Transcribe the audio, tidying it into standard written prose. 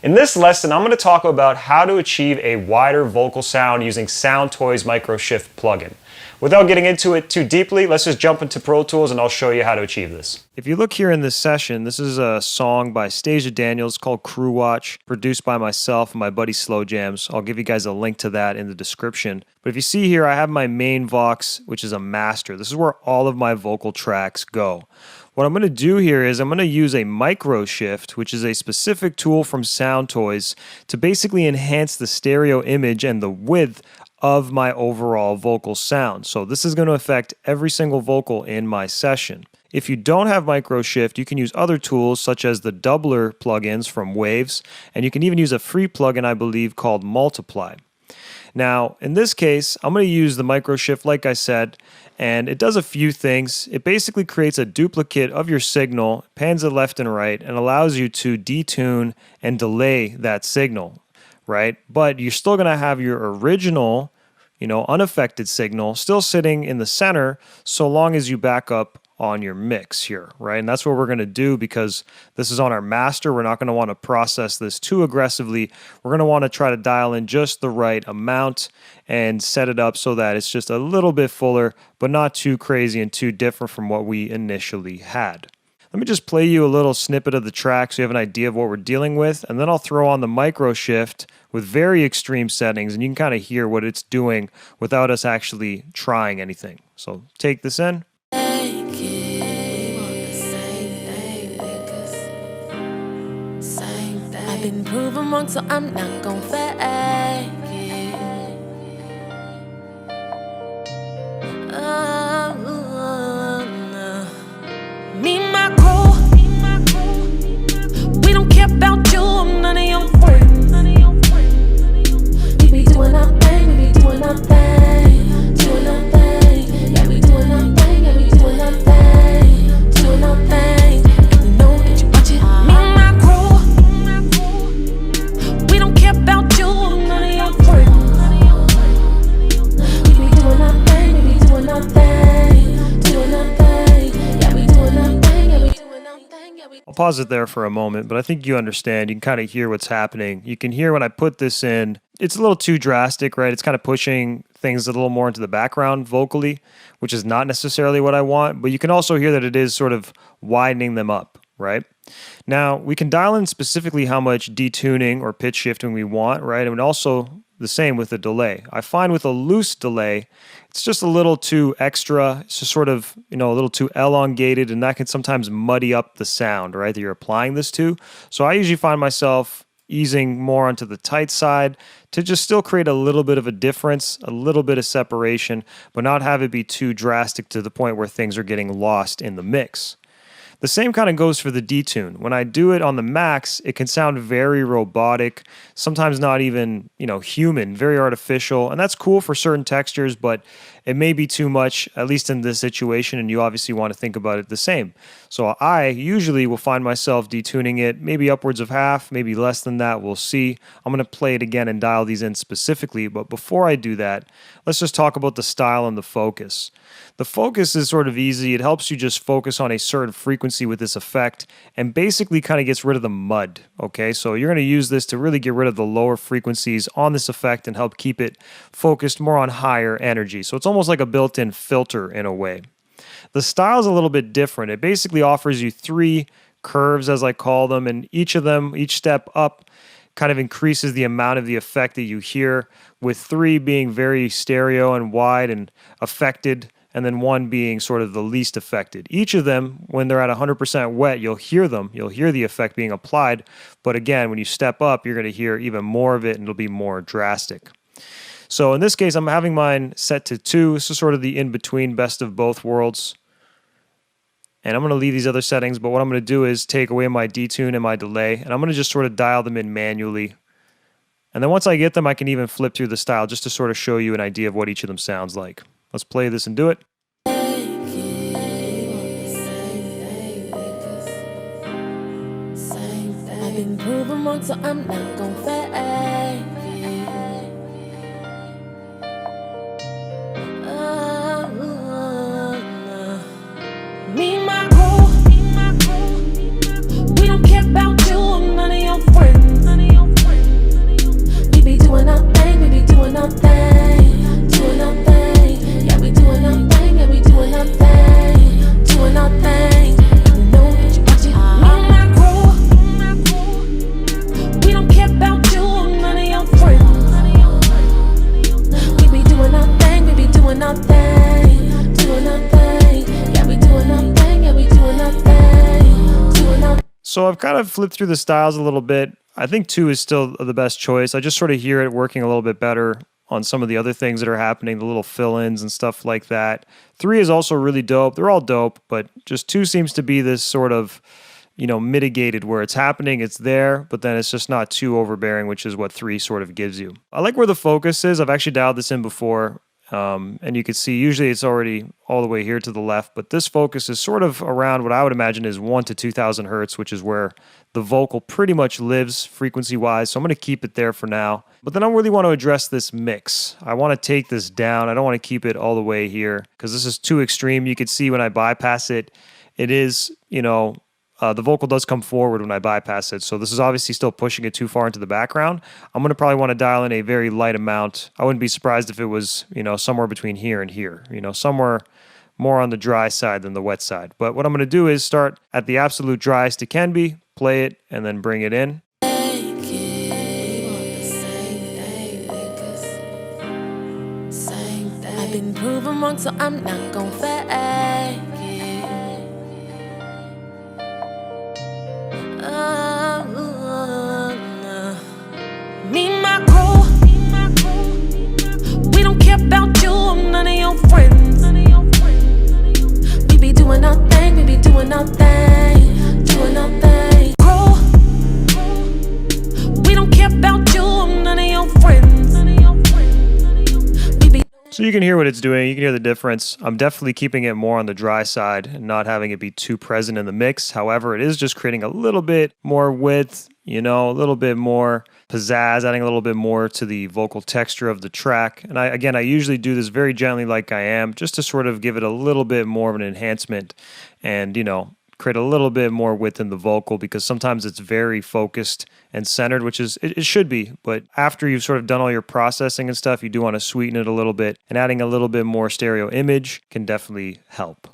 In this lesson, I'm going to talk about how to achieve a wider vocal sound using Soundtoys Microshift plugin. Without getting into it too deeply, let's just jump into Pro Tools and I'll show you how to achieve this. If you look here in this session, this is a song by Stasia Daniels called Crew Watch, produced by myself and my buddy Slow Jams. I'll give you guys a link to that in the description. But if you see here, I have my main Vox, which is a master. This is where all of my vocal tracks go. What I'm going to do here is I'm going to use a Microshift, which is a specific tool from Soundtoys, to basically enhance the stereo image and the width of my overall vocal sound. So this is going to affect every single vocal in my session. If you don't have Microshift, you can use other tools such as the Doubler plugins from Waves, and you can even use a free plugin, I believe, called Multiply. Now, in this case, I'm going to use the Microshift, like I said, and it does a few things. It basically creates a duplicate of your signal, pans it left and right, and allows you to detune and delay that signal, right? But you're still going to have your original, unaffected signal still sitting in the center so long as you back up on your mix here, right? And that's what we're going to do because this is on our master. We're not going to want to process this too aggressively. We're going to want to try to dial in just the right amount and set it up so that it's just a little bit fuller, but not too crazy and too different from what we initially had. Let me just play you a little snippet of the track so you have an idea of what we're dealing with, and then I'll throw on the Microshift with very extreme settings, and you can kind of hear what it's doing without us actually trying anything. So take this in. I've been proven wrong, so I'm not gon' fake it. Me and my crew, we don't care about you, I'm none of your friends. We be doing our thing, we be doing our thing, doing our thing. Yeah, we doing our thing, yeah, we doing our thing, doing our thing. And we know that you watch it. Me and my crew, we don't care about you, none of your friends. We be doing our thing, we be doing our thing, doing our thing. Yeah, we doing our thing, yeah, we doing our thing, yeah, we. I'll pause it there for a moment, but I think you understand. You can kind of hear what's happening. You can hear when I put this in, it's a little too drastic, right? It's kind of pushing things a little more into the background vocally, which is not necessarily what I want, but you can also hear that it is sort of widening them up, right? Now, we can dial in specifically how much detuning or pitch shifting we want, right? And also the same with the delay. I find with a loose delay, it's just a little too extra. It's just sort of, a little too elongated, and that can sometimes muddy up the sound, right, that you're applying this to. So I usually find myself easing more onto the tight side to just still create a little bit of a difference, a little bit of separation, but not have it be too drastic to the point where things are getting lost in the mix. The same kind of goes for the detune. When I do it on the max, it can sound very robotic, sometimes not even, human, very artificial, and that's cool for certain textures, but it may be too much, at least in this situation, and you obviously want to think about it the same. So I usually will find myself detuning it, maybe upwards of half, maybe less than that, we'll see. I'm going to play it again and dial these in specifically, but before I do that, let's just talk about the style and the focus. The focus is sort of easy. It helps you just focus on a certain frequency with this effect and basically kind of gets rid of the mud, okay? So you're going to use this to really get rid of the lower frequencies on this effect and help keep it focused more on higher energy. So it's almost like a built-in filter in a way. The style is a little bit different. It basically offers you 3 curves, as I call them, and each step up kind of increases the amount of the effect that you hear, with 3 being very stereo and wide and affected, and then 1 being sort of the least affected. Each of them, when they're at 100% wet, you'll hear them. You'll hear the effect being applied. But again, when you step up, you're going to hear even more of it, and it'll be more drastic. So in this case, I'm having mine set to 2. This is sort of the in-between, best of both worlds. And I'm going to leave these other settings, but what I'm going to do is take away my detune and my delay, and I'm going to just sort of dial them in manually. And then once I get them, I can even flip through the style just to sort of show you an idea of what each of them sounds like. Let's play this and do it. I've been proven wrong, so I'm not gon' fake it. Me and my crew, we don't care about you, I'm none of your friends. So I've kind of flipped through the styles a little bit. I think 2 is still the best choice. I just sort of hear it working a little bit better on some of the other things that are happening, the little fill-ins and stuff like that. 3 is also really dope. They're all dope, but just 2 seems to be this sort of, mitigated where it's happening, it's there, but then it's just not too overbearing, which is what 3 sort of gives you. I like where the focus is. I've actually dialed this in before. And you can see usually it's already all the way here to the left, but this focus is sort of around what I would imagine is 1 to 2,000 hertz, which is where the vocal pretty much lives frequency wise. So I'm going to keep it there for now. But then I really want to address this mix. I want to take this down. I don't want to keep it all the way here because this is too extreme. You can see when I bypass it, it is, the vocal does come forward when I bypass it. So this is obviously still pushing it too far into the background. I'm going to probably want to dial in a very light amount. I wouldn't be surprised if it was, somewhere between here and here, somewhere more on the dry side than the wet side. But what I'm going to do is start at the absolute driest it can be, play it, and then bring it in. I've been proven wrong, so I'm not gon' fake it. Me and my crew, we don't care about you, none of your friends. We be doing our thing, we be doing our thing, doing our thing. Crew, we don't care about you, none of your friends. We be So you can hear what it's doing. You can hear the difference. I'm definitely keeping it more on the dry side and not having it be too present in the mix. However, it is just creating a little bit more width, a little bit more pizzazz, adding a little bit more to the vocal texture of the track. And I usually do this very gently like I am, just to sort of give it a little bit more of an enhancement and, create a little bit more width in the vocal because sometimes it's very focused and centered, which is, it should be. But after you've sort of done all your processing and stuff, you do want to sweeten it a little bit, and adding a little bit more stereo image can definitely help.